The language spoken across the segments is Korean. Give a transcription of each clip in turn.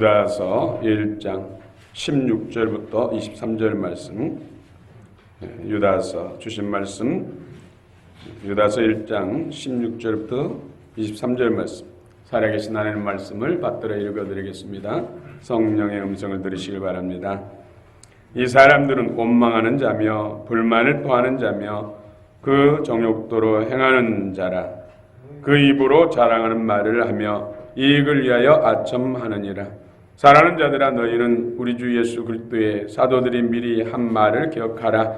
유다서 1장 16절부터 23절 말씀, 유다서 주신 말씀, 유다서 1장 16절부터 23절 말씀, 살아계신 하나님 말씀을 받들어 읽어드리겠습니다. 성령의 음성을 들으시길 바랍니다. 이 사람들은 원망하는 자며 불만을 토하는 자며 그 정욕도로 행하는 자라. 그 입으로 자랑하는 말을 하며 이익을 위하여 아첨하느니라. 사랑하는 자들아, 너희는 우리 주 예수 그리스도의 사도들이 미리 한 말을 기억하라.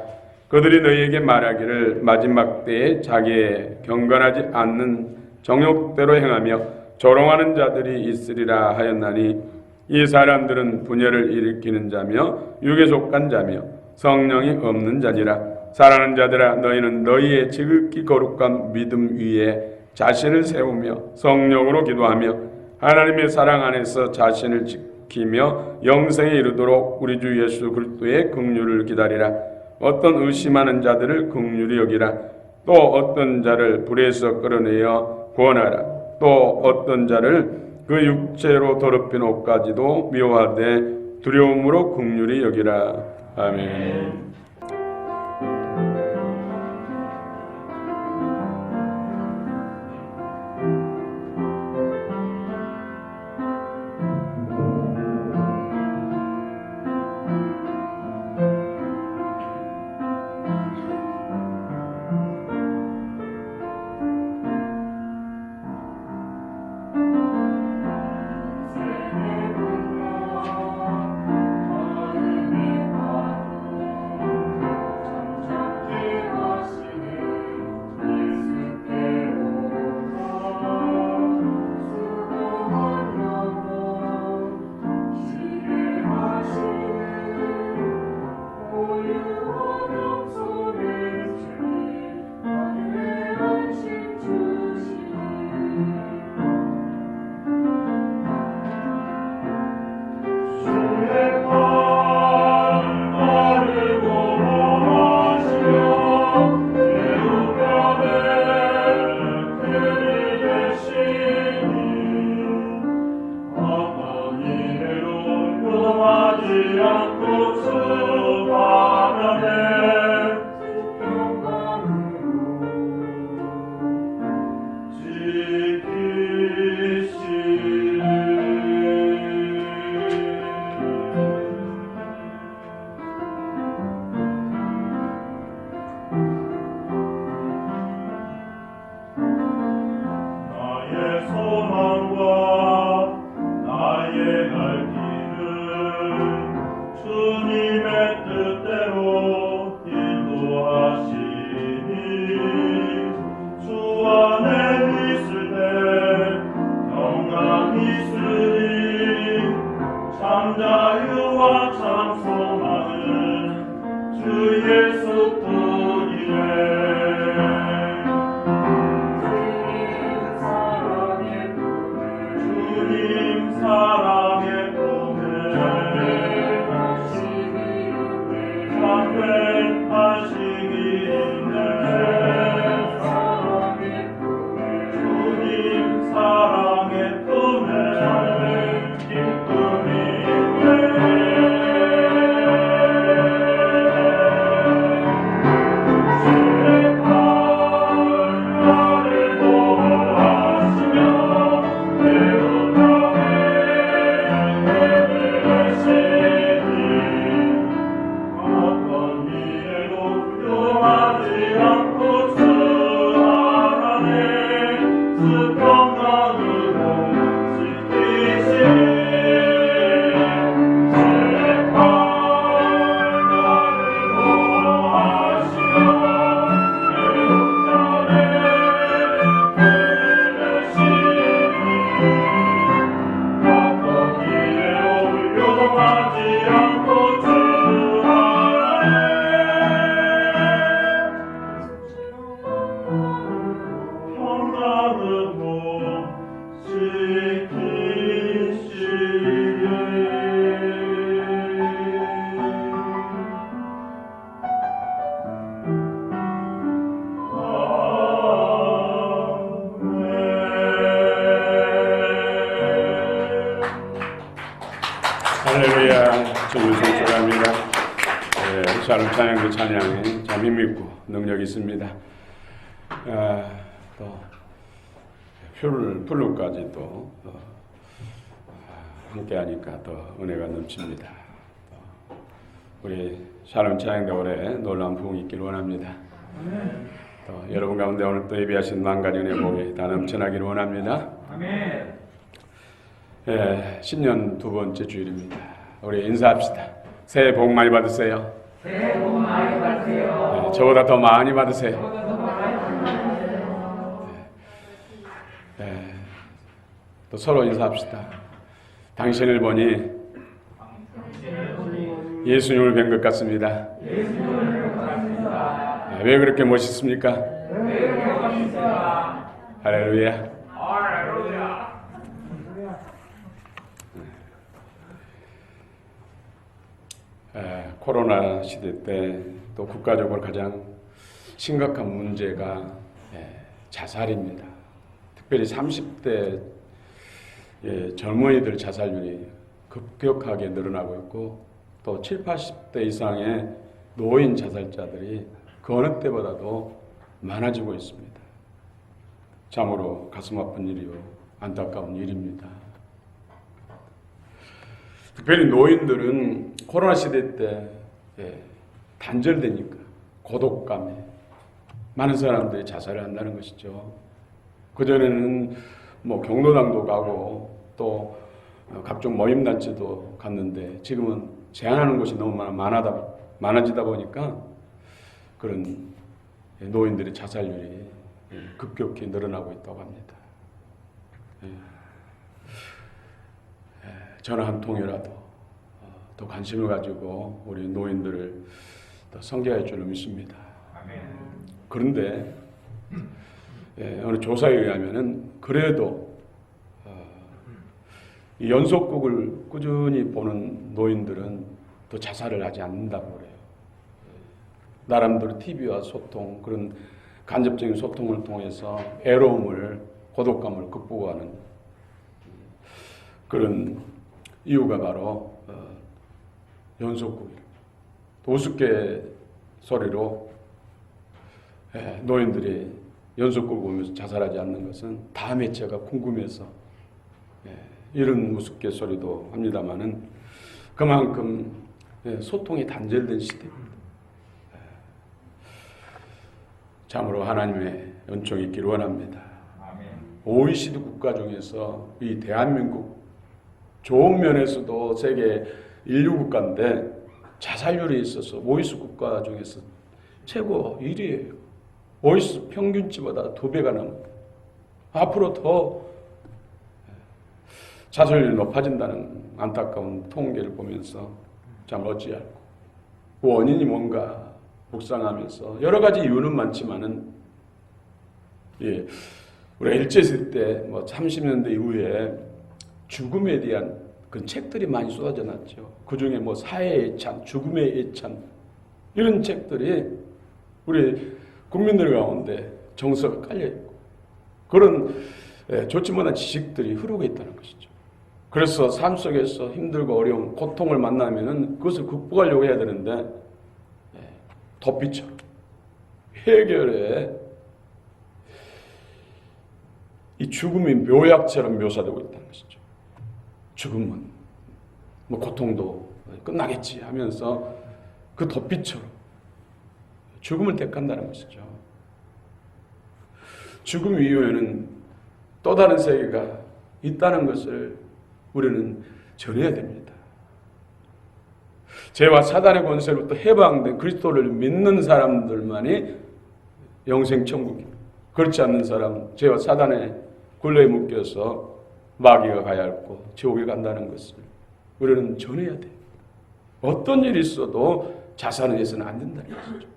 그들이 너희에게 말하기를 마지막 때에 자기의 경건하지 않는 정욕대로 행하며 조롱하는 자들이 있으리라 하였나니, 이 사람들은 분열을 일으키는 자며 육에 속한 자며 성령이 없는 자니라. 사랑하는 자들아, 너희는 너희의 지극히 거룩한 믿음 위에 자신을 세우며 성령으로 기도하며 하나님의 사랑 안에서 자신을 지키며 영생에 이르도록 우리 주 예수 그리스도의 긍휼을 기다리라. 어떤 의심하는 자들을 긍휼히 여기라. 또 어떤 자를 불에서 끌어내어 구원하라. 또 어떤 자를 그 육체로 더럽힌 옷까지도 미워하되 두려움으로 긍휼히 여기라. 아멘. 사랑의 꿈에 기쁨이 있네. 할렐루야. 주님颂축합니다. 샬롬 찬양도 찬양에 참 힘있고 능력이 있습니다. 또 플루까지 또 함께하니까 더 은혜가 넘칩니다. 우리 샬롬 찬양도 올해 놀라운 부흥이 있길 원합니다. 또 여러분 가운데 오늘 또 예비하신 만가지 은혜 복이 다 넘쳐나기를 원합니다. 신년 두 번째 주일입니다. 우리 인사합시다. 새해 복 많이 받으세요. 새해 복 많이 받으세요. 저보다 더 많이 받으세요. 또 서로 인사합시다. 당신을 보니 예수님을 뵌 것 같습니다. 왜 그렇게 멋있습니까? 할렐루야. 코로나 시대 때 또 국가적으로 가장 심각한 문제가 자살입니다. 특별히 30대 젊은이들 자살률이 급격하게 늘어나고 있고 또 7, 80대 이상의 노인 자살자들이 그 어느 때보다도 많아지고 있습니다. 참으로 가슴 아픈 일이요 안타까운 일입니다. 특별히 노인들은 코로나 시대 때 단절되니까 고독감에 많은 사람들이 자살을 한다는 것이죠. 그전에는 뭐 경로당도 가고 또 각종 모임단체도 갔는데 지금은 제한하는 곳이 너무 많아지다 보니까 그런 노인들의 자살률이 급격히 늘어나고 있다고 합니다. 전화 한 통이라도 더 관심을 가지고 우리 노인들을 더 섬겨야 할 줄로 믿습니다. 그런데 어느 조사에 의하면은 그래도 이 연속극을 꾸준히 보는 노인들은 또 자살을 하지 않는다고 그래요. 나름대로 TV와 소통, 그런 간접적인 소통을 통해서 외로움을, 고독감을 극복하는 그런 이유가 바로 연속극, 우습게 소리로 노인들이 연속극을 보면서 자살하지 않는 것은 다음 해체가 궁금해서 이런 우습게 소리도 합니다마는 그만큼 소통이 단절된 시대입니다. 참으로 하나님의 은총이 있기를 원합니다. OECD 국가 중에서 이 대한민국 좋은 면에서도 세계 인류 국가인데 자살률이 있어서 OECD 국가 중에서 최고 1위예요. OECD 평균치보다 2배가 넘습니다. 앞으로 더 자살률이 높아진다는 안타까운 통계를 보면서 참 어찌할꼬. 그 원인이 뭔가 묵상하면서 여러 가지 이유는 많지만은 우리가 일제시대 때 뭐 30년대 이후에 죽음에 대한 그 책들이 많이 쏟아져 났죠. 그 중에 뭐 사회의 애찬, 죽음의 애찬 이런 책들이 우리 국민들 가운데 정서가 깔려 있고 그런 좋지 못한 지식들이 흐르고 있다는 것이죠. 그래서 삶 속에서 힘들고 어려운 고통을 만나면은 그것을 극복하려고 해야 되는데 덧비처럼 해결에 이 죽음이 묘약처럼 묘사되고 있다는 것이죠. 죽음은 뭐 고통도 끝나겠지 하면서 그 덧비처럼 죽음을 택한다는 것이죠. 죽음 이후에는 또 다른 세계가 있다는 것을 우리는 전해야 됩니다. 죄와 사단의 권세로부터 해방된 그리스도를 믿는 사람들만이 영생천국입니다. 그렇지 않는 사람, 죄와 사단의 굴레에 묶여서 마귀가 가야 할고 지옥에 간다는 것을 우리는 전해야 돼요. 어떤 일이 있어도 자살은 해서는 안 된다는 것이죠.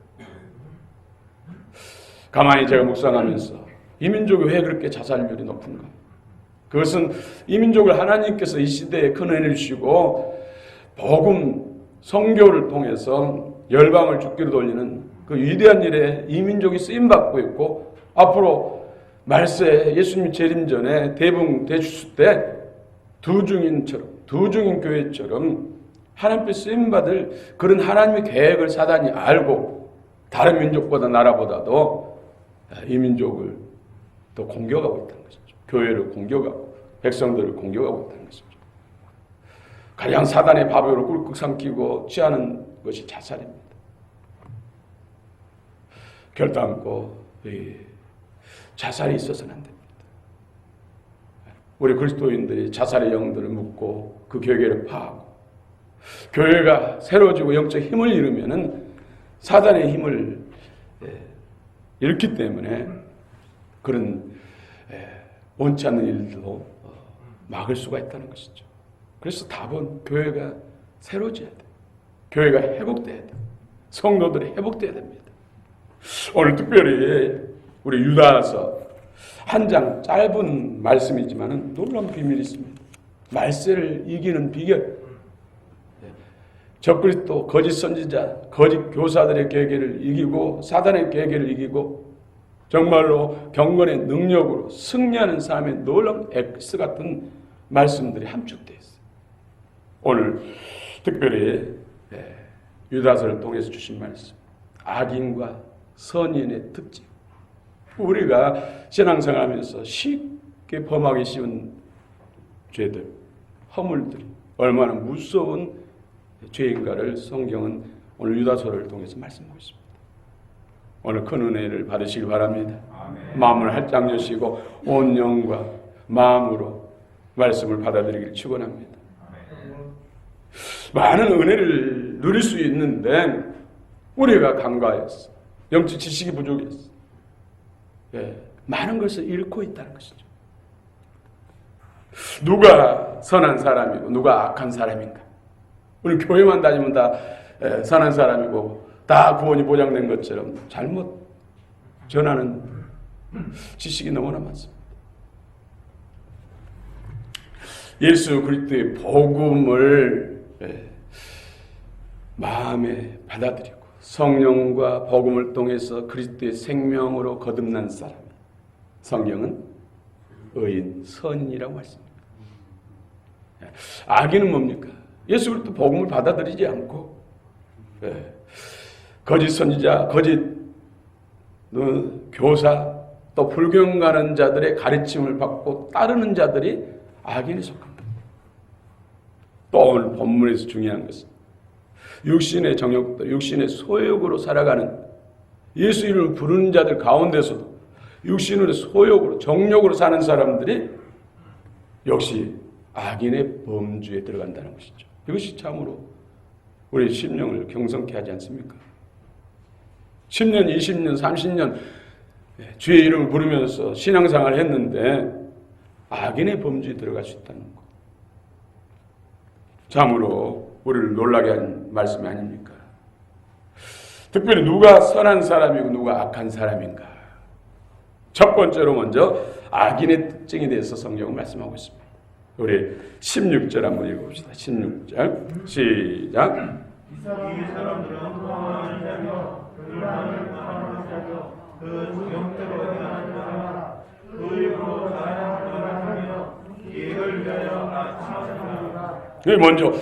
가만히 제가 묵상하면서 이 민족이 왜 그렇게 자살률이 높은가? 그것은 이 민족을 하나님께서 이 시대에 큰 은혜를 주시고 복음, 선교를 통해서 열방을 주기로 돌리는 그 위대한 일에 이 민족이 쓰임받고 있고 앞으로 말세 예수님 재림 전에 대붕 대주수 때 두 증인처럼 두 중인 교회처럼 하나님께 쓰임받을 그런 하나님의 계획을 사단이 알고 다른 민족보다 나라보다도 이 민족을 더 공격하고 있다는 것이죠. 교회를 공격하고 백성들을 공격하고 있다는 것이죠. 가장 사단의 밥으로 꿀꺽 삼키고 취하는 것이 자살입니다. 결단코 자살이 있어서는 안 됩니다. 우리 그리스도인들이 자살의 영들을 묻고 그 교회를 파하고 교회가 새로워지고 영적 힘을 잃으면은 사단의 힘을 잃기 때문에 그런 원치 않는 일도 막을 수가 있다는 것이죠. 그래서 답은 교회가 새로워져야 돼요. 교회가 회복돼야 돼요. 성도들이 회복돼야 됩니다. 오늘 특별히 우리 유다서 한 장 짧은 말씀이지만 놀라운 비밀이 있습니다. 말세를 이기는 비결. 적그리스도, 거짓 선지자, 거짓 교사들의 계계를 이기고 사단의 계계를 이기고 정말로 경건의 능력으로 승리하는 삶의 놀라운 엑스 같은 말씀들이 함축되어 있어요. 오늘 특별히 유다서를 통해서 주신 말씀, 악인과 선인의 특징. 우리가 신앙생활하면서 쉽게 범하기 쉬운 죄들, 허물들이 얼마나 무서운 죄인가를 성경은 오늘 유다서를 통해서 말씀하고 있습니다. 오늘 큰 은혜를 받으시길 바랍니다. 아멘. 마음을 활짝 여시고 온 영과 마음으로 말씀을 받아들이기를 축원합니다. 많은 은혜를 누릴 수 있는데 우리가 간과했어. 영적 지식이 부족했어. 많은 것을 잃고 있다는 것이죠. 누가 선한 사람이고 누가 악한 사람인가? 우리 교회만 다니면 다 선한 사람이고 다 구원이 보장된 것처럼 잘못 전하는 지식이 너무나 많습니다. 예수 그리스도의 복음을 마음에 받아들이고 성령과 복음을 통해서 그리스도의 생명으로 거듭난 사람, 성경은 의인, 선인이라고 말씀합니다. 악인은 뭡니까? 예수 그리스도 복음을 받아들이지 않고 거짓 선지자, 거짓 교사, 또 불경 가는 자들의 가르침을 받고 따르는 자들이 악인에 속합니다. 또 오늘 본문에서 중요한 것은 육신의 정욕들, 육신의 소욕으로 살아가는 예수 이름을 부르는 자들 가운데서도 육신의 소욕으로, 정욕으로 사는 사람들이 역시 악인의 범주에 들어간다는 것이죠. 이것이 참으로 우리 심령을 경성케 하지 않습니까? 10년, 20년, 30년 주의 이름을 부르면서 신앙생활을 했는데 악인의 범주에 들어갈 수 있다는 것. 참으로 우리를 놀라게 하는 말씀이 아닙니까? 특별히 누가 선한 사람이고 누가 악한 사람인가? 첫 번째로 먼저 악인의 특징에 대해서 성경은 말씀하고 있습니다. 우리 16절 한번 읽어봅시다. 16절 시작. 이 사람들은 도망하는 자며 불만을 당하는 자며 그 정욕대로 행하는 자라 그 입으로 자랑을 하며 기회를 위하여 악취하느니라. 먼저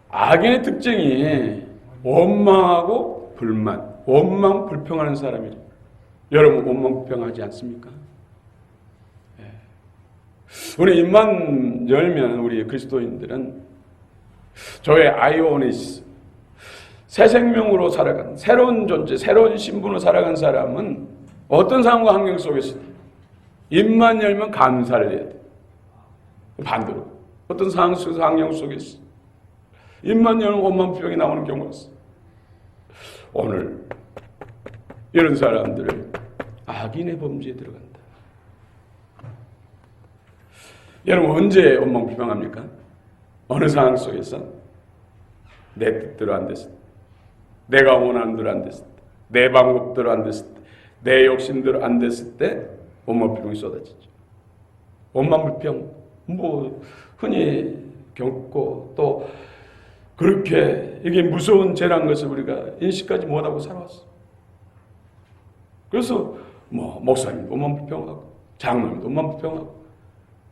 악인의 특징이 원망하고 불만, 원망 불평하는 사람이래요. 여러분 원망 불평하지 않습니까? 우리 입만 열면 우리 그리스도인들은 저의 아이오니스, 새 생명으로 살아간 새로운 존재, 새로운 신분으로 살아간 사람은 어떤 상황과 환경 속에서 입만 열면 감사를 해야 돼. 반대로 어떤 상황 속에서 환경 속에서 입만 열면 원망 불평이 나오는 경우가 있어. 오늘 이런 사람들을 악인의 범죄에 들어간다. 여러분 언제 원망 불평합니까? 어느 상황 속에서 내 뜻대로 안 됐을 때, 내가 원하는 대로 안 됐을 때, 내 방법대로 안 됐을 때, 내 욕심대로 안 됐을 때 원망 불평이 쏟아지죠. 원망 불평 흔히 겪고 또 그렇게 이게 무서운 죄란 것을 우리가 인식하지 못하고 살아왔어. 그래서 목사님 원망 불평하고 장로님도 원망 불평하고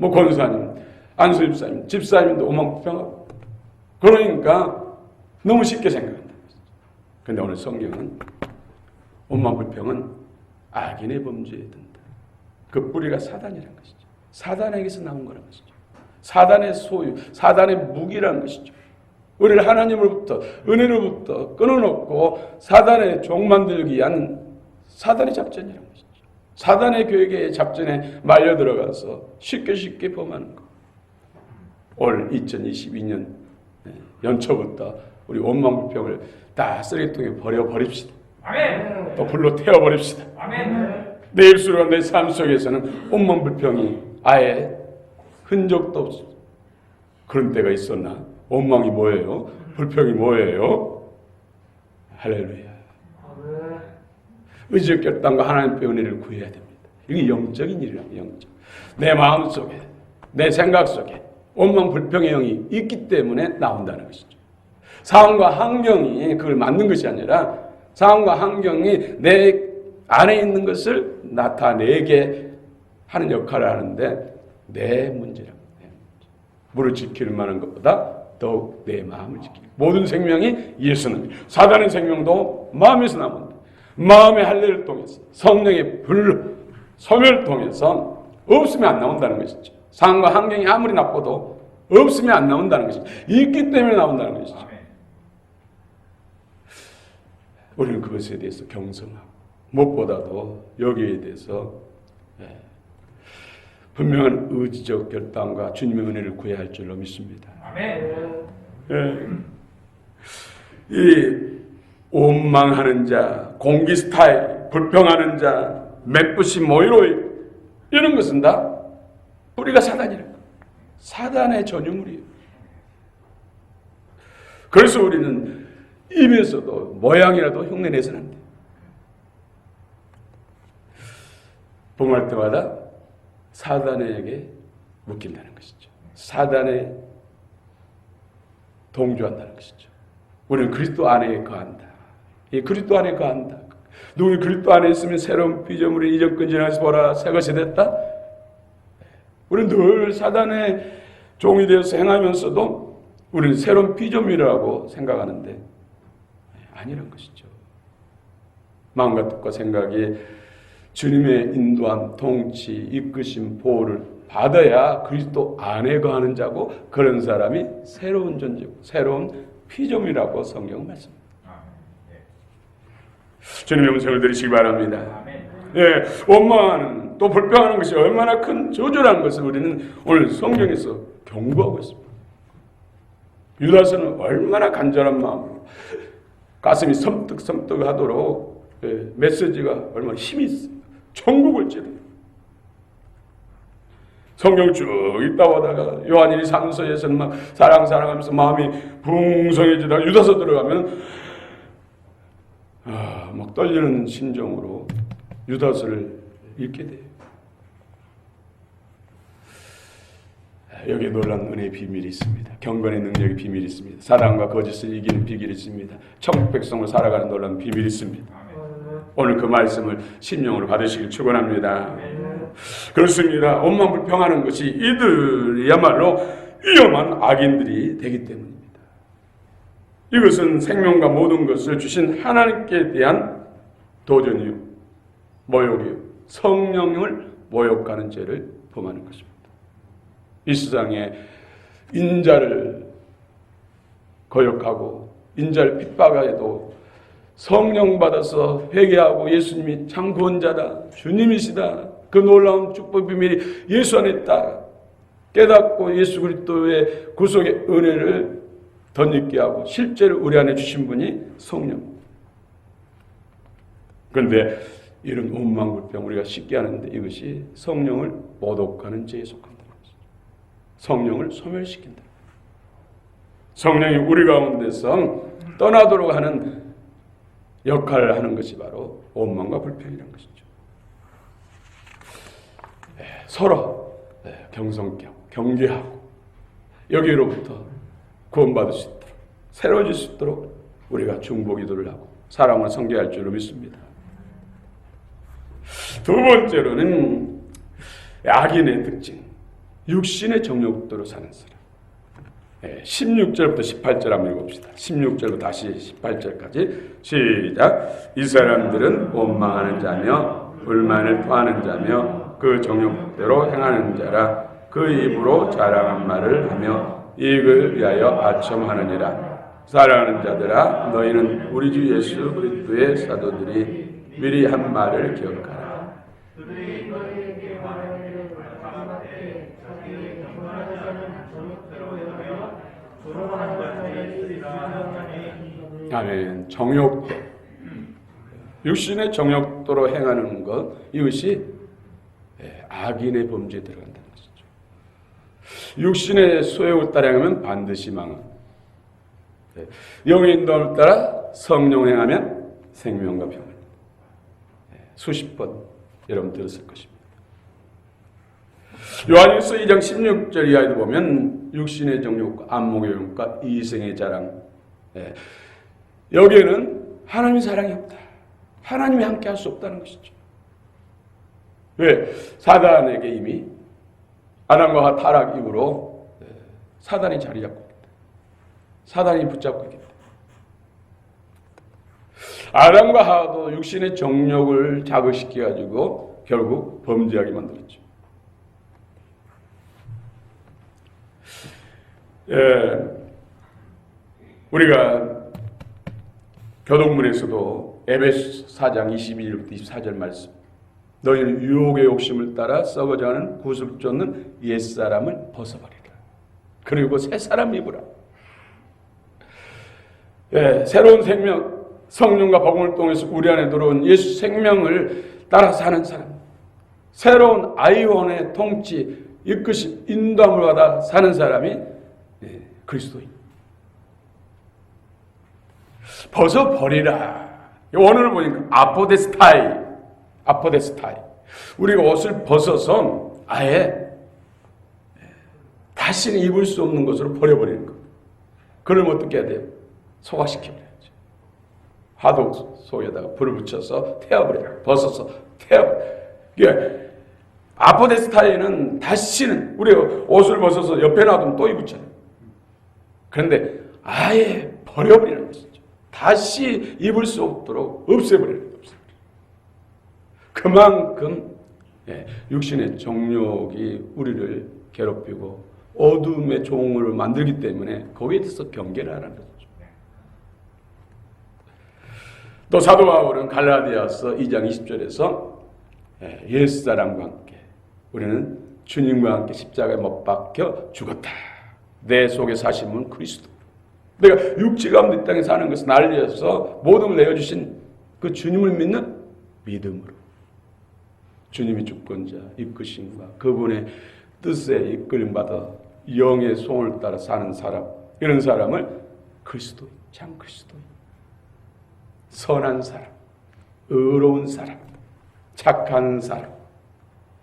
권사님 안수 집사님도 오만불평하고. 그러니까 너무 쉽게 생각한다. 근데 오늘 성경은 오만불평은 악인의 범죄에 든다. 그 뿌리가 사단이라는 것이죠. 사단에게서 나온 거라는 것이죠. 사단의 소유, 사단의 무기라는 것이죠. 우리를 하나님으로부터, 은혜로부터 끊어놓고 사단의 종 만들기 위한 사단의 작전이라는 것이죠. 사단의 계획의 작전에 말려 들어가서 쉽게 범하는 것. 올 2022년 연초부터 우리 오만불평을 다 쓰레기통에 버려버립시다. 아멘. 또 불로 태워버립시다. 아멘. 내 입술과 내 삶 속에서는 오만불평이 아예 흔적도 없어. 그런 때가 있었나? 원망이 뭐예요? 불평이 뭐예요? 할렐루야. 의지의 결단과 하나님의 은혜를 구해야 됩니다. 이게 영적인 일이라고. 영적. 내 마음 속에, 내 생각 속에 원망 불평의 영이 있기 때문에 나온다는 것이죠. 상황과 환경이 그걸 만든 것이 아니라 상황과 환경이 내 안에 있는 것을 나타내게 하는 역할을 하는데 내 문제라고. 물을 지키는 만한 것보다 더욱 내 마음을 지키는. 모든 생명이 예수는 사단의 생명도 마음에서 나온다. 마음의 할례를 통해서 성령의 불 소멸을 통해서 없으면 안 나온다는 것이죠. 상황과 환경이 아무리 나빠도 없으면 안 나온다는 것이죠. 있기 때문에 나온다는 것이죠. 우리는 그것에 대해서 경성하고 무엇보다도 여기에 대해서 분명한 의지적 결단과 주님의 은혜를 구해야 할 줄로 믿습니다. 아멘. 이 원망하는 자, 공기 스타일, 불평하는 자, 맵부시 모이로이 이런 것은 다 뿌리가 사단이라고. 사단의 전유물이에요. 그래서 우리는 입에서도 모양이라도 흉내내서는 안 돼요. 봉할 때마다 사단에게 묶인다는 것이죠. 사단에 동조한다는 것이죠. 우리는 그리스도 안에 거한다. 이 그리스도 안에 거한다. 누구는 그리스도 안에 있으면 새로운 피조물이 이전권 지나서 보라 새 것이 됐다. 우리는 늘 사단의 종이 되어서 행하면서도 우리는 새로운 피조물이라고 생각하는데 아니란 것이죠. 마음과 뜻과 생각이 주님의 인도함, 통치, 이끄심, 보호를 받아야 그리스도 안에 거하는 자고 그런 사람이 새로운 존재고 새로운 피조물이라고 성경은 말씀합니다. 주님의 음성을 들으시기 바랍니다. 예, 원망하는 또 불평하는 것이 얼마나 큰 저주라는 것을 우리는 오늘 성경에서 경고하고 있습니다. 유다서는 얼마나 간절한 마음으로 가슴이 섬뜩섬뜩하도록 메시지가 얼마나 힘이 있습니다. 천국을 찌르. 성경 쭉 읽다 보다가 요한일이 3서에서는 막 사랑하면서 마음이 붕성해지다가 유다서 들어가면 막 떨리는 심정으로 유다서를 읽게 돼요. 여기에 놀라운 은혜의 비밀이 있습니다. 경건의 능력의 비밀이 있습니다. 사랑과 거짓을 이기는 비밀이 있습니다. 천국 백성으로 살아가는 놀라운 비밀이 있습니다. 오늘 그 말씀을 심령으로 받으시길 축원합니다. 그렇습니다. 원망 불평하는 것이 이들이야말로 위험한 악인들이 되기 때문입니다. 이것은 생명과 모든 것을 주신 하나님께 대한 도전이요, 모욕이요, 성령을 모욕하는 죄를 범하는 것입니다. 이 세상에 인자를 거역하고 인자를 핍박해도 성령 받아서 회개하고 예수님이 참 구원자다, 주님이시다, 그 놀라운 축복 비밀이 예수 안에 있다 깨닫고 예수 그리스도의 구속의 은혜를 덧입게 하고 실제로 우리 안에 주신 분이 성령. 그런데 이런 원망불평 우리가 쉽게 하는데 이것이 성령을 모독하는 죄에 속한다는 것이죠. 성령을 소멸시킨다. 성령이 우리 가운데서 떠나도록 하는 역할을 하는 것이 바로 원망과 불평이라는 것이죠. 서로 경성하고 경계하고 여기로부터 구원받을 수 있도록 새로워질 수 있도록 우리가 중보기도를 하고 사랑을 섬겨야 할 줄로 믿습니다. 두 번째로는 악인의 특징. 육신의 정욕대로 사는 사람. 16절부터 18절 한번 읽어봅시다. 16절부터 다시 18절까지 시작. 이 사람들은 원망하는 자며 불만을 토하는 자며 그 정욕대로 행하는 자라. 그 입으로 자랑한 말을 하며 이익을 위하여 아첨하느니라. 사랑하는 자들아, 너희는 우리 주 예수 그리스도의 사도들이 미리 한 말을 기억하라. 그들이 너희에게 말하는 일을 마지막에 자기의 기만하는 자는 정욕대로 행하여 조롱하는 자들이 있으리라 하니. 아멘. 정욕도, 육신의 정욕도로 행하는 것, 이것이 악인의 범죄에 들어간다는 것이죠. 육신의 소욕을 따라 행하면 반드시 망합니다. 영의 인도함을 따라 성령 행하면 생명과 평안. 수십 번 여러분 들었을 것입니다. 요한일서 2장 16절 이하에도 보면 육신의 정욕과 안목의 욕과 이생의 자랑, 여기에는 하나님의 사랑이 없다. 하나님이 함께 할 수 없다는 것이죠. 왜? 사단에게 이미 아담과 타락 이후로 사단이 자리 잡고 있다. 사단이 붙잡고 있기 때문에. 아담과 하와도 육신의 정욕을 자극시켜가지고 결국 범죄하게 만들었죠. 우리가 교동문에서도 에베소 4장 22절부터 24절 말씀, 너희는 유혹의 욕심을 따라 썩어져가는 구습 쫓는 옛사람을 벗어버리라. 그리고 새 사람 입으라. 새로운 생명, 성령과 복음을 통해서 우리 안에 들어온 예수 생명을 따라 사는 사람, 새로운 아이원의 통치, 이끄심, 인도함을 받아 사는 사람이 그리스도인. 벗어버리라. 원어를 보니까 아포데스타이. 우리가 옷을 벗어서 아예 다시는 입을 수 없는 것으로 버려버리는 것. 그러면 어떻게 해야 돼요? 소화시켜버려야죠. 화도 속에다가 불을 붙여서 태워버려요. 벗어서 태워버려요. 그러니까 아포데스타이는 다시는 우리가 옷을 벗어서 옆에 놔두면 또 입었잖아요. 그런데 아예 버려버리는 것이죠. 다시 입을 수 없도록 없애버리는 거예요. 그만큼 육신의 정욕이 우리를 괴롭히고 어둠의 종을 만들기 때문에 거기에 대해서 경계를 하라는 거죠. 또 사도 바울은 갈라디아서 2장 20절에서 옛사람과 함께 우리는 주님과 함께 십자가에 못 박혀 죽었다. 내 속에 사심은 그리스도. 내가 육체 가운데 이 땅에 사는 것은 난리여서 모든 걸 내어주신 그 주님을 믿는 믿음으로 주님이 주권자, 이끄심과 그분의 뜻에 이끌림받아 영의 송을 따라 사는 사람, 이런 사람을 그리스도인, 참 그리스도인, 선한 사람, 의로운 사람, 착한 사람.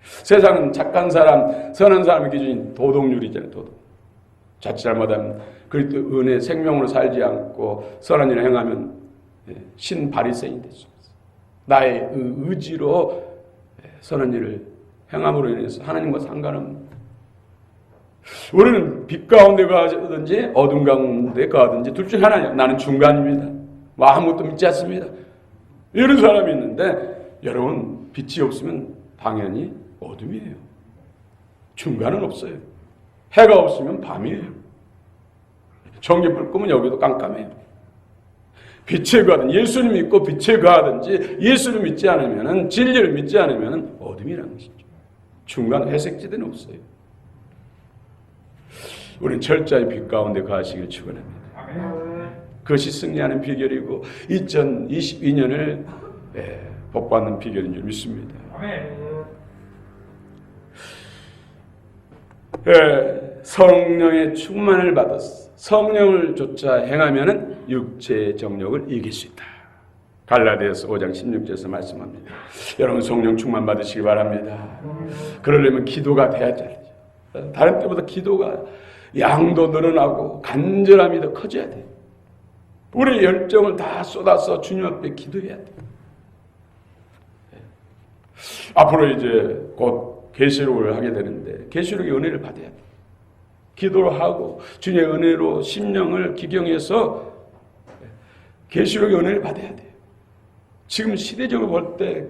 세상은 착한 사람, 선한 사람의 기준이 도덕률이잖아요. 도덕. 자칫 잘못하면 그리스도 은혜 생명으로 살지 않고 선한 일을 행하면 신바리새인이 될 수 있어요. 나의 의지로 선한 일을 행함으로 인해서 하나님과 상관없는, 우리는 빛 가운데 가든지 어둠 가운데 가든지 둘 중 하나예요. 나는 중간입니다. 뭐 아무것도 믿지 않습니다. 이런 사람이 있는데 여러분, 빛이 없으면 당연히 어둠이에요. 중간은 없어요. 해가 없으면 밤이에요. 전기불 끄면 여기도 깜깜해요. 빛에 가든 예수님 믿고 빛에 가든지 예수를 믿지 않으면, 진리를 믿지 않으면 어둠이라는 것이죠. 중간 회색지대는 없어요. 우리는 철저히 빛 가운데 가시길 축원합니다. 그것이 승리하는 비결이고 2022년을 복받는 비결인 줄 믿습니다. 성령의 충만을 받았어. 성령을 쫓아 행하면은 육체의 정욕을 이길 수 있다. 갈라디아서 5장 16절에서 말씀합니다. 여러분 성령 충만 받으시기 바랍니다. 그러려면 기도가 돼야죠. 다른 때보다 기도가 양도 늘어나고 간절함이 더 커져야 돼요. 우리의 열정을 다 쏟아서 주님 앞에 기도해야 돼요. 앞으로 이제 곧 계시록을 하게 되는데 계시록의 은혜를 받아야 돼. 기도를 하고 주님의 은혜로 심령을 기경해서 계시록의 은혜를 받아야 돼요. 지금 시대적으로 볼 때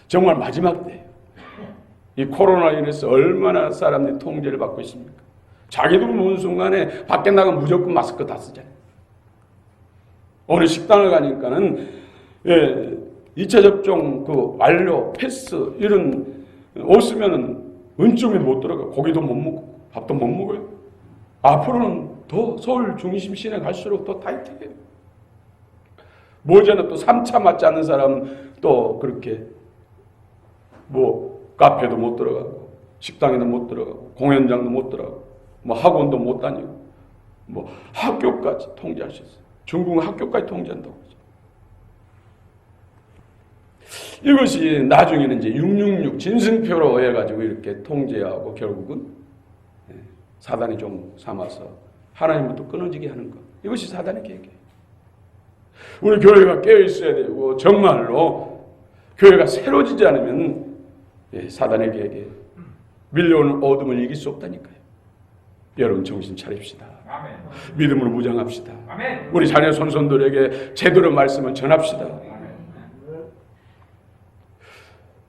정말 마지막 때예요. 이 코로나로 인해서 얼마나 사람들이 통제를 받고 있습니까? 자기도 모르는 순간에 밖에 나가면 무조건 마스크 다 쓰잖아요. 어느 식당을 가니까는 2차 접종 그 완료 패스 이런 없으면은 은총에도 못 들어가. 고기도 못 먹고 밥도 못 먹어요. 앞으로는 더 서울 중심 시내 갈수록 더 타이트해요. 뭐잖아 또 3차 맞지 않는 사람은 또 그렇게 뭐 카페도 못 들어가고 식당에도 못 들어가고 공연장도 못 들어가고 뭐 학원도 못 다니고 뭐 학교까지 통제할 수 있어요. 중국은 학교까지 통제한다고 그러죠. 이것이 나중에는 이제 666 진승표로 해가지고 이렇게 통제하고 결국은 사단이 좀 삼아서 하나님부터 끊어지게 하는 것. 이것이 사단의 계획이에요. 우리 교회가 깨어 있어야 되고 정말로 교회가 새로지지 않으면 사단의 계획에 밀려오는 어둠을 이길 수 없다니까요. 여러분 정신 차립시다. 아멘. 믿음으로 무장합시다. 아멘. 우리 자녀 손손들에게 제대로 말씀을 전합시다.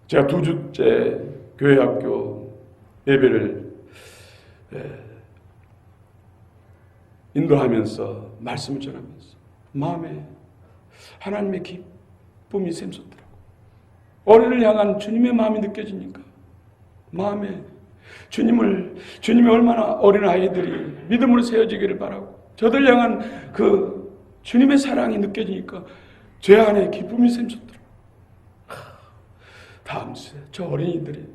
제가 2주째 교회학교 예배를 인도하면서 말씀을 전하면서 마음에 하나님의 기쁨이 샘솟더라고요. 어린이를 향한 주님의 마음이 느껴지니까 마음에 주님이 얼마나 어린아이들이 믿음으로 세워지기를 바라고 저들 향한 그 주님의 사랑이 느껴지니까 제 안에 기쁨이 샘솟더라고요. 다음 세대 저 어린이들이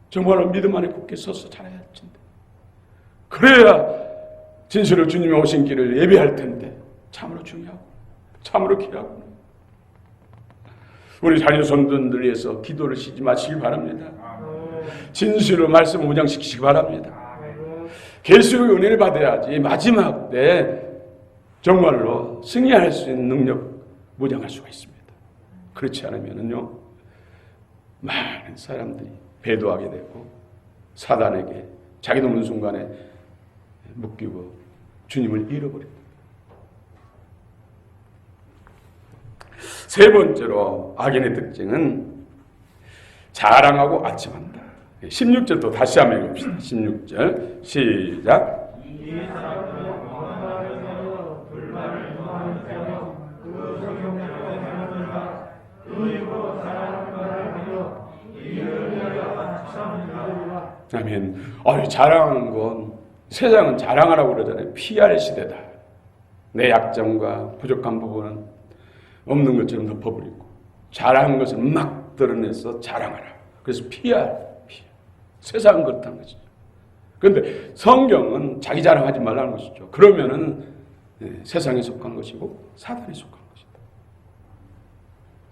정말로 믿음 안에 굳게 서서 자라야 할 텐데 그래야 진실로 주님의 오신 길을 예배할 텐데 참으로 중요하고 참으로 귀하고 우리 자녀 손들을 위해서 기도를 쉬지 마시기 바랍니다. 진실로 말씀을 무장시키시기 바랍니다. 계시록의 은혜를 받아야지 마지막 때 정말로 승리할 수 있는 능력 무장할 수가 있습니다. 그렇지 않으면요 많은 사람들이 배도하게 되고 사단에게 자기도 모르는 순간에 묶이고 주님을 잃어버립니다. 세 번째로 악인의 특징은 자랑하고 아첨한다. 16절도 다시 한번 읽읍시다. 16절 시작. 아멘. 자랑하는 건 세상은 자랑하라고 그러잖아요. PR 시대다. 내 약점과 부족한 부분은 없는 것처럼 덮어버리고 잘한 것을 막 드러내서 자랑하라. 그래서 PR. 세상은 그렇다는 것이죠. 그런데 성경은 자기 자랑하지 말라는 것이죠. 그러면은 세상에 속한 것이고 사단에 속한 것이다.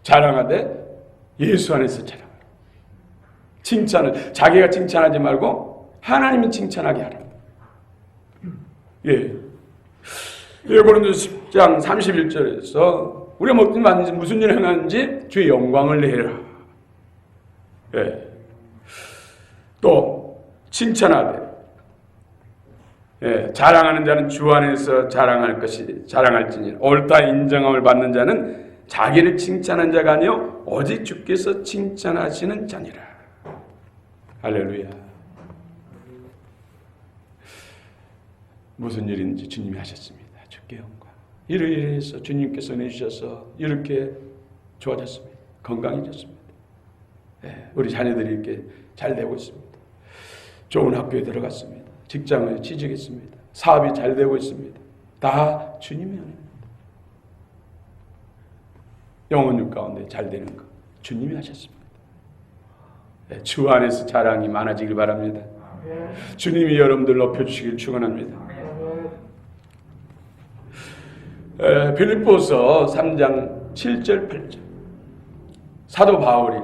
자랑하되 예수 안에서 자랑하라. 칭찬을 자기가 칭찬하지 말고 하나님이 칭찬하게 하라. 고린도서 10장 31절에서 우리가 무슨 일을 행하는지 주의 영광을 내라. 또 칭찬하되 자랑하는 자는 주 안에서 자랑할지니 옳다 인정함을 받는 자는 자기를 칭찬한 자가 아니요 오직 주께서 칭찬하시는 자니라. 할렐루야. 무슨 일인지 주님이 하셨습니다. 주께 영광. 이래서 주님께서 내주셔서 이렇게 좋아졌습니다. 건강해졌습니다. 우리 자녀들이 이렇게 잘 되고 있습니다. 좋은 학교에 들어갔습니다. 직장을 취직했습니다. 사업이 잘 되고 있습니다. 다 주님의 은혜입니다. 영혼육 가운데 잘 되는 것 주님이 하셨습니다. 주 안에서 자랑이 많아지길 바랍니다. 주님이 여러분들 높여주시길 축원합니다. 빌립보서 3장 7절 8절 사도 바울이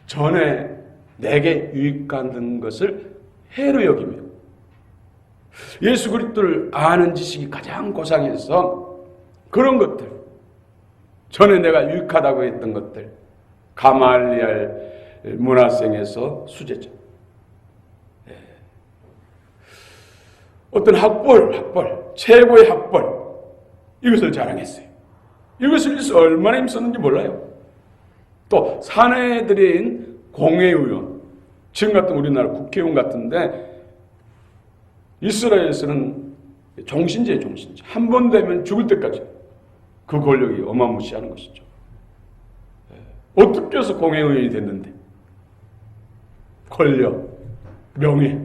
전에 내게 유익한 것을 해로 여기며 예수 그리스도를 아는 지식이 가장 고상해서 그런 것들 전에 내가 유익하다고 했던 것들 가말리엘 문화생에서 수제자 어떤 학벌, 최고의 학벌, 이것을 자랑했어요. 이것을 위해서 얼마나 힘썼는지 몰라요. 또 사내들인 공회의원, 지금 같은 우리나라 국회의원 같은데 이스라엘에서는 종신제예요, 종신제. 한 번 되면 죽을 때까지 그 권력이 어마무시하는 것이죠. 어떻게 해서 공회의원이 됐는데 권력, 명예,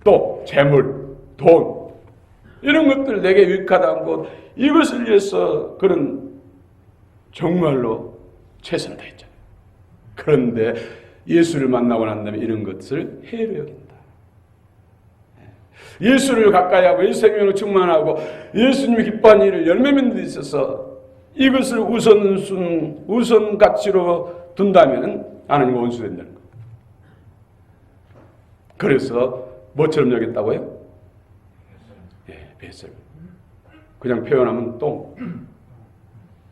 또 재물, 돈 이런 것들 내게 유익하다는 것, 이것을 위해서 그런 정말로 최선을 다했잖아요. 그런데 예수를 만나고 난 다음에 이런 것을 해로 여긴다. 예수를 가까이 하고 예수 생명으로 충만하고 예수님이 기뻐하는 일을 열매 맺는 데 있어서 이것을 우선 가치로 둔다면 하나님 원수 된다는 거예요. 그래서 뭐처럼 여겼다고요? 예, 뱃설. 그냥 표현하면 똥을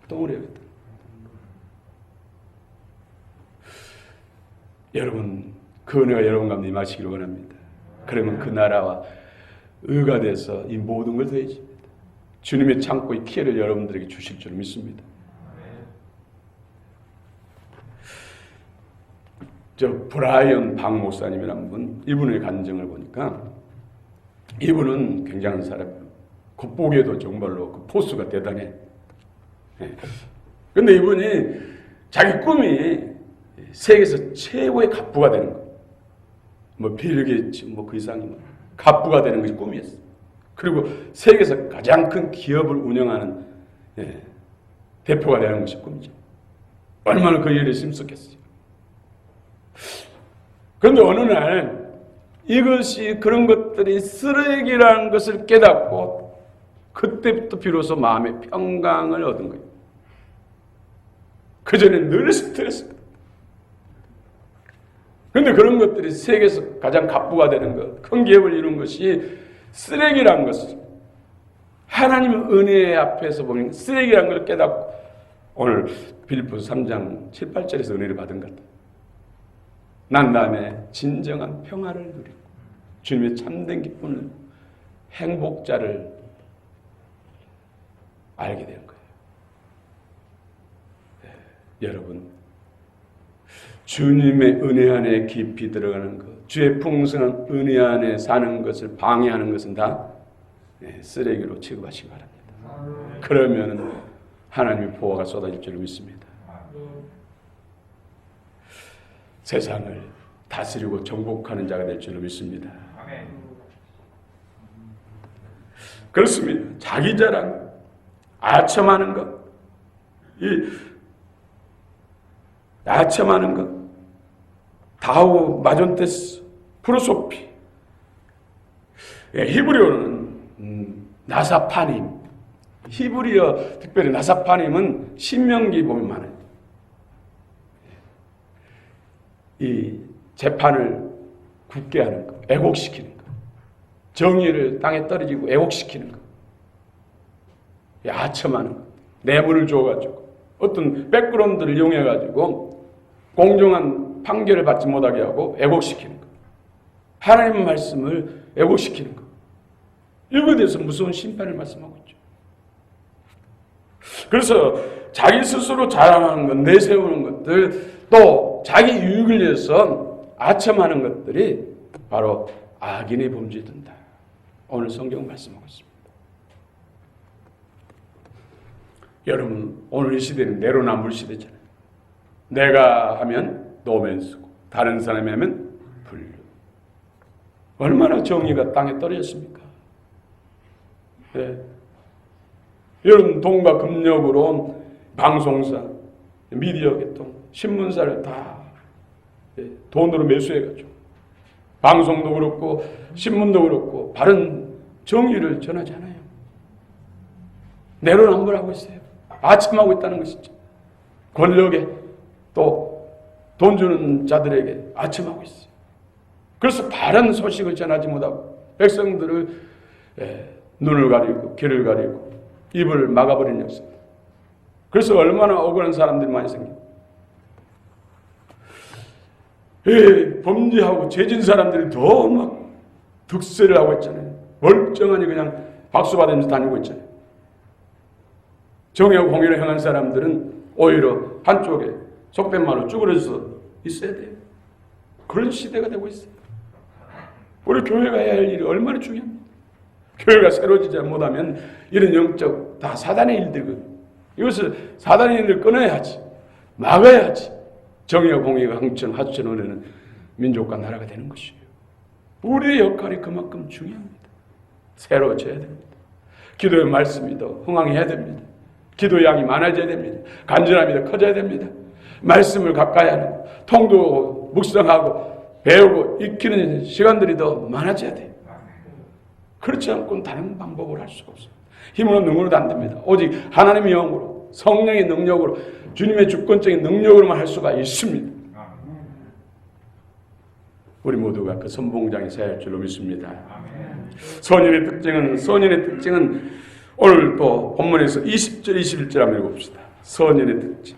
여겼다. 여러분, 그 은혜가 여러분 가운데 임하시기를 원합니다. 그러면 그 나라와 의가 돼서 이 모든 걸 더해집니다. 주님의 창고의 기회를 여러분들에게 주실 줄 믿습니다. 저 브라이언 박 목사님이라는 분, 이분의 간증을 보니까 이분은 굉장한 사람이에요. 겉보기에도 정말로 그 포스가 대단해. 그런데 이분이 자기 꿈이 세계에서 최고의 갑부가 되는 거예요. 뭐 빌 게이츠 그 이상이 갑부가 되는 것이 꿈이었어요. 그리고 세계에서 가장 큰 기업을 운영하는 대표가 되는 것이 꿈이죠. 얼마나 그 일에 힘썼겠어요. 그런데 어느 날 이것이 그런 것들이 쓰레기라는 것을 깨닫고 그때부터 비로소 마음의 평강을 얻은 거예요. 그전에 늘 스트레스. 그런데 그런 것들이 세계에서 가장 갑부가 되는 것, 큰 기업을 이룬 것이 쓰레기라는 것을 하나님의 은혜 앞에서 보면 쓰레기라는 걸 깨닫고 오늘 빌립보서 3장 7, 8절에서 은혜를 받은 것. 난 다음에 진정한 평화를 누리고 주님의 참된 기쁨을 행복자를 알게 된 거예요. 여러분, 주님의 은혜 안에 깊이 들어가는 것, 주의 풍성한 은혜 안에 사는 것을 방해하는 것은 다 쓰레기로 취급하시기 바랍니다. 그러면 하나님의 보호가 쏟아질 줄 믿습니다. 세상을 다스리고 정복하는 자가 될 줄 믿습니다. 그렇습니다. 자기 자랑, 아첨하는 것, 아첨하는 것, 다우 마존테스 프로소피, 히브리어는 나사파님, 히브리어 특별히 나사파님은 신명기 보면 많아요. 이 재판을 굳게 하는 것, 애곡시키는 것, 정의를 땅에 떨어지고 애곡시키는 것, 아첨하는 것, 뇌물을 줘가지고 어떤 백그라운드를 이용해가지고 공정한 판결을 받지 못하게 하고 애곡시키는 것, 하나님의 말씀을 애곡시키는 것, 이거에 대해서 무서운 심판을 말씀하고 있죠. 그래서 자기 스스로 자랑하는 것, 내세우는 것들, 또 자기 유익을 위해서 아첨하는 것들이 바로 악인의 범죄에 든다. 오늘 성경 말씀하고 있습니다. 여러분, 오늘 이 시대는 내로남불 시대잖아요. 내가 하면 노맨스고 다른 사람이 하면 분류. 얼마나 정의가 땅에 떨어졌습니까? 네. 여러분, 돈과 금력으로 방송사, 미디어 계통, 신문사를 다 돈으로 매수해가지고 방송도 그렇고 신문도 그렇고 바른 정의를 전하지 않아요. 내로남불하고 있어요. 아첨하고 있다는 것이죠. 권력에 또 돈 주는 자들에게 아첨하고 있어요. 그래서 바른 소식을 전하지 못하고 백성들을 눈을 가리고 귀를 가리고 입을 막아버리는 역사. 그래서 얼마나 억울한 사람들이 많이 생겨요. 범죄하고 죄진 사람들이 더 막 득세를 하고 있잖아요. 멀쩡하니 그냥 박수 받으면서 다니고 있잖아요. 정의와 공의를 향한 사람들은 오히려 한쪽에 속된 말로 쭈그러져서 있어야 돼요. 그런 시대가 되고 있어요. 우리 교회가 해야 할 일이 얼마나 중요합니다. 교회가 새로지지 못하면 이런 영적 다 사단의 일들거든요. 이것을 사단의 일을 끊어야지, 막아야지 정의와 공의가 하천을 흐르는 민족과 나라가 되는 것이에요. 우리의 역할이 그만큼 중요합니다. 새로워져야 됩니다. 기도의 말씀이 더 흥황해야 됩니다. 기도의 양이 많아져야 됩니다. 간절함이 더 커져야 됩니다. 말씀을 가까이 하고 통독하고 묵상하고 배우고 익히는 시간들이 더 많아져야 돼요. 그렇지 않고는 다른 방법을 할 수가 없어요. 힘으로 능으로도 안 됩니다. 오직 하나님의 영으로 성령의 능력으로 주님의 주권적인 능력으로만 할 수가 있습니다. 우리 모두가 그 선봉장에 서야 할 줄로 믿습니다. 선인의 특징은 오늘 또 본문에서 20절 21절 한번 읽어봅시다. 선인의 특징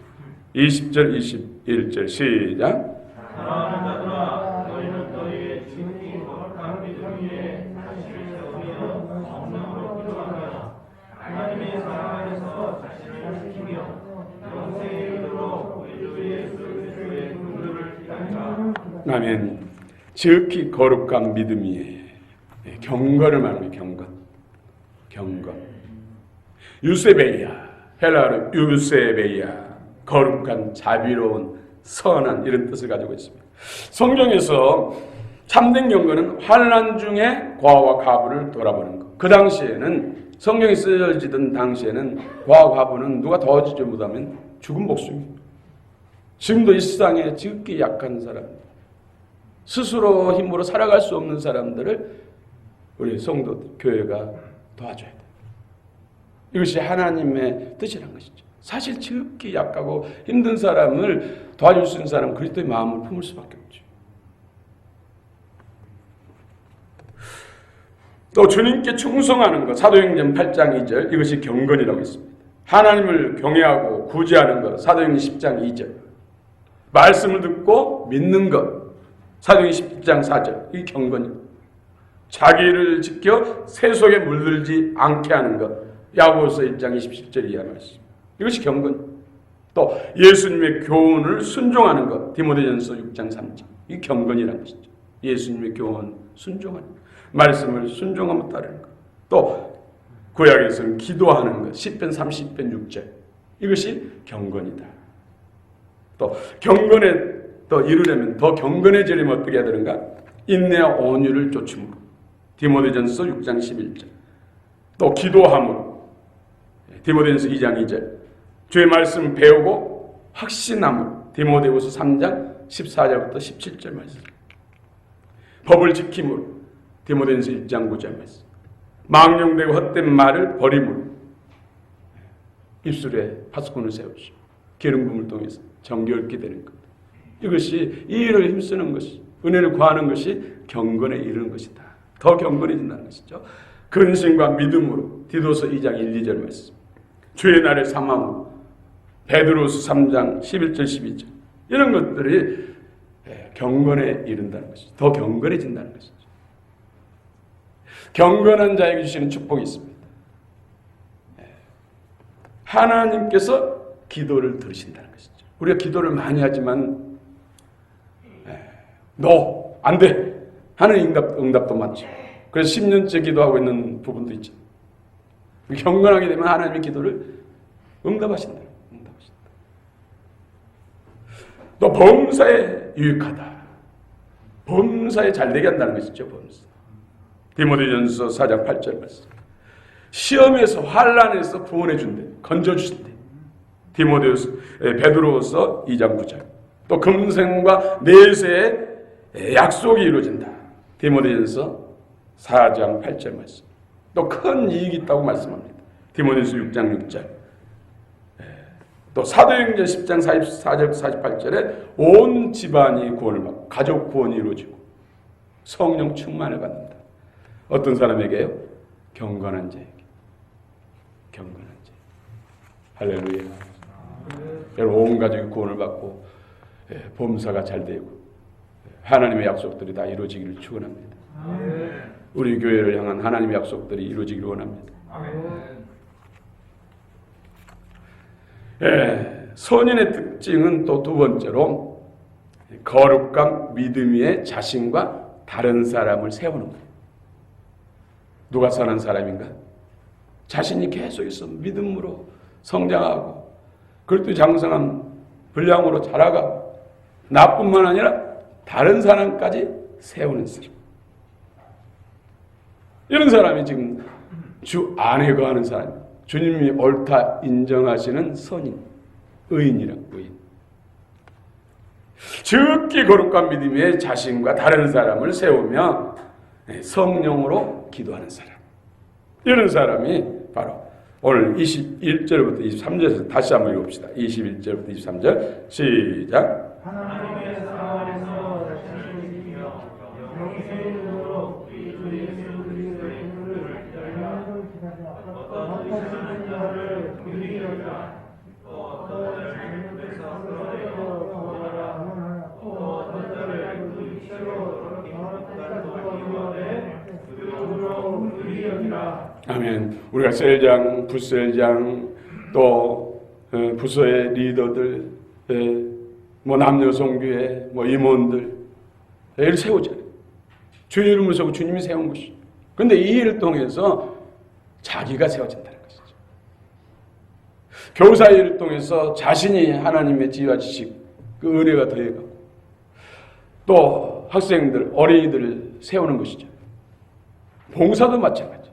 20절 21절 시작. 사랑하는 자들아 너희는 너희의 진리 거룩한 믿음 위에 사실을 세우며 성령으로 기도하라. 하나님의 사랑 안에서 자신을 지키며 영생에 이르도록 우리 주 예수 그리스도의 긍휼을 기다리라. 아멘. 지극히 거룩한 믿음 위에 경건을 말합니다. 경건. 유세베이아, 헬라어로 유세베이아, 거룩한, 자비로운, 선한 이런 뜻을 가지고 있습니다. 성경에서 참된 경건은 환난 중에 과와 과부를 돌아보는 것. 그 당시에는 성경이 쓰여지던 당시에는 과와 과부는 누가 도와주지 못하면 죽은 목숨입니다. 지금도 이 세상에 지극히 약한 사람, 스스로 힘으로 살아갈 수 없는 사람들을 우리 성도 교회가 도와줘야 돼요. 이것이 하나님의 뜻이란 것이죠. 사실 지극히 약하고 힘든 사람을 도와줄 수 있는 사람은 그리스도의 마음을 품을 수밖에 없죠. 또 주님께 충성하는 것, 사도행전 8장 2절, 이것이 경건이라고 했습니다. 하나님을 경외하고 구제하는 것, 사도행전 10장 2절. 말씀을 듣고 믿는 것, 사도행전 10장 4절. 이게 경건입니다. 자기를 지켜 세속에 물들지 않게 하는 것, 야고보서 1장 27절 이하 말씀. 이것이 경건. 또 예수님의 교훈을 순종하는 것, 디모데전서 6장 3절. 이 경건이라는 것이죠. 예수님의 교훈 순종하는 것, 말씀을 순종하며 따르는 것. 또 구약에서는 기도하는 것, 시편 30편 6절. 이것이 경건이다. 또 경건에 더 이르려면 더 경건해지려면 어떻게 해야 되는가? 인내와 온유를 쫓음으로, 디모데전서 6장 11절. 또 기도함으로, 디모데전서 2장 2절. 주의 말씀 배우고 확신함으로, 디모데후서 3장 14절부터 17절 말씀. 법을 지킴으로, 디모데전서 1장 9절 말씀. 망령되고 헛된 말을 버림으로, 입술에 파수꾼을 세우시고 기름 부음을 통해서 정결케 되는 것. 이것이 이 일을 힘쓰는 것이, 은혜를 구하는 것이 경건에 이르는 것이다. 더 경건해진다는 것이죠. 근심과 믿음으로, 디도서 2장 1, 2절 말씀. 주의 날에 삼함으로, 베드로서 3장 11절 12절. 이런 것들이 경건에 이른다는 것이죠. 더 경건해진다는 것이죠. 경건한 자에게 주시는 축복이 있습니다. 하나님께서 기도를 들으신다는 것이죠. 우리가 기도를 많이 하지만 너 안 돼 하는 응답도 많죠. 그래서 10년째 기도하고 있는 부분도 있죠. 경건하게 되면 하나님의 기도를 응답하신다. 또 범사에 유익하다. 범사에 잘되게 한다는 것이죠. 범사. 디모데전서 4장 8절 말씀. 시험에서 환난에서 구원해 준대. 건져 주신대. 베드로서 2장 9절. 또 금생과 내세의 약속이 이루어진다. 디모데전서 4장 8절 말씀. 또 큰 이익이 있다고 말씀합니다. 디모데전서 6장 6절. 또 사도행전 10장 44절 48절에 온 집안이 구원을 받고 가족 구원이 이루어지고 성령 충만을 받는다. 어떤 사람에게요? 경건한 자에게. 경건한 자. 할렐루야. 여러분 온 가족이 구원을 받고 범사가 잘 되고 하나님의 약속들이 다 이루어지기를 축원합니다. 우리 교회를 향한 하나님의 약속들이 이루어지기를 원합니다. 선인의 특징은 또 두 번째로 거룩한 믿음 위에 자신과 다른 사람을 세우는 거예요. 누가 선한 사람인가? 자신이 계속해서 믿음으로 성장하고 그것도 장성한 분량으로 자라가고 나뿐만 아니라 다른 사람까지 세우는 사람. 이런 사람이 지금 주 안에 거하는 사람. 주님이 옳다 인정하시는 선인, 의인이라고 의인. 즉기 거룩한 믿음에 자신과 다른 사람을 세우며 성령으로 기도하는 사람. 이런 사람이 바로 오늘 21절부터 23절에서 다시 한번 읽읍시다. 21절부터 23절 시작. 하나님의 사랑 안에서 자신을 지키며 영생의 이름으로 우리 주 예수 그리스도의 이름을 기다리라. 어떤 의심하는 자를 긍휼히 여기라. 또 어떤 자를 잘못해서 끌어내어 구원하라. 또 어떤 자를 그 육체로 더럽게 하는 기원해 그 영으로 긍휼히 여기라. 아멘. 우리가 셀장, 부셀장, 또 부서의 리더들, 뭐 남녀성교회, 뭐 임원들 이를 세우잖아요. 주의 이름을 세우고 주님이 세운 것이죠. 그런데 이 일을 통해서 자기가 세워진다는 것이죠. 교사 일을 통해서 자신이 하나님의 지혜와 지식, 그 은혜가 더해가고 또 학생들, 어린이들을 세우는 것이죠. 봉사도 마찬가지예요.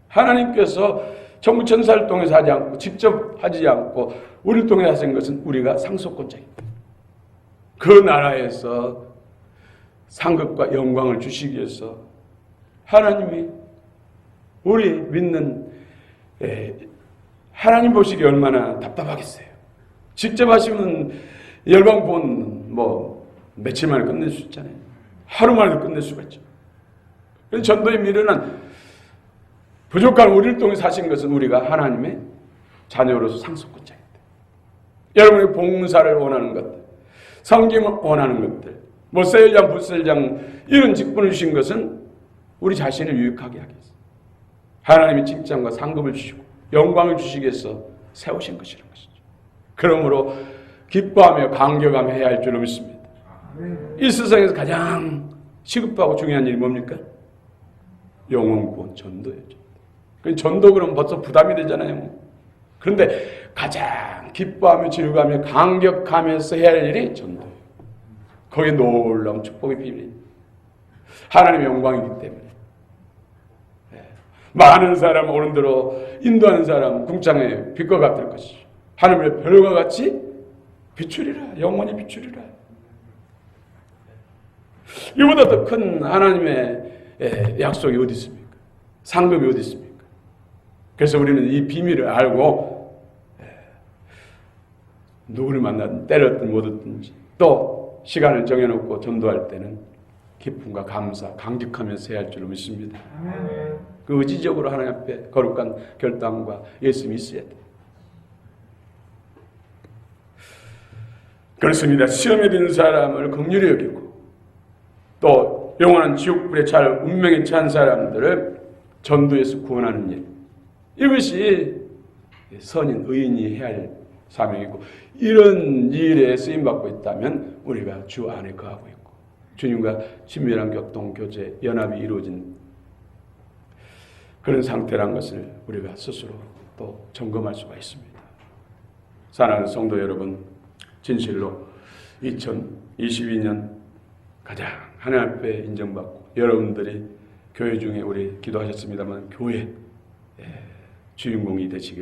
하나님께서 천부천사를 통해서 하지 않고 직접 하지 않고 우리를 통해 하신 것은 우리가 상속권자입니다. 그 나라에서 상급과 영광을 주시기 위해서 하나님이 우리 믿는 하나님 보시기 얼마나 답답하겠어요. 직접 하시면 열방본 뭐 며칠 만에 끝낼 수 있잖아요. 하루 만에 끝낼 수가 있죠. 전도의 미련한 부족한 우리를 통해 사신 것은 우리가 하나님의 자녀로서 상속권자입니다. 여러분의 봉사를 원하는 것들, 성김을 원하는 것들, 뭐 셀장, 부셀장 이런 직분을 주신 것은 우리 자신을 유익하게 하기 위해서 하나님의 칭찬과 상급을 주시고 영광을 주시기 위해서 세우신 것이라는 것이죠. 그러므로 기뻐하며 감격하며 해야 할 줄로 믿습니다. 이 세상에서 가장 시급하고 중요한 일이 뭡니까? 영혼 구원, 전도예요. 전도 그러면 벌써 부담이 되잖아요. 그런데 가장 기뻐하며 즐거워하며 감격하면서 해야 할 일이 전도예요. 거기에 놀라운 축복의 비밀이 하나님의 영광이기 때문에 많은 사람 오른대로 인도하는 사람 궁창에 빛과 같을 것이죠. 하늘의 별과 같이 비추리라. 영원히 비추리라. 이보다 더 큰 하나님의 약속이 어디 있습니까? 상급이 어디 있습니까? 그래서 우리는 이 비밀을 알고 누구를 만나든 때렸든 못 얻든지 또 시간을 정해놓고 전도할 때는 기쁨과 감사, 감격하면서 해야 할 줄로 믿습니다. 그 의지적으로 하나님 앞에 거룩한 결단과 예수님이 있어야 돼요. 그렇습니다. 시험에 든 사람을 긍휼히 여기고 또 영원한 지옥불에 찰 운명에 처한 사람들을 전도해서 구원하는 일, 이것이 선인, 의인이 해야 할 사명이고 이런 일에 쓰임받고 있다면 우리가 주 안에 거하고 있고 주님과 친밀한 교통, 교제, 연합이 이루어진 그런 상태란 것을 우리가 스스로 또 점검할 수가 있습니다. 사랑하는 성도 여러분, 진실로 2022년 가장 하나님 앞에 인정받고 여러분들이 교회 중에 우리 기도하셨습니다만 교회 주인공이 되시길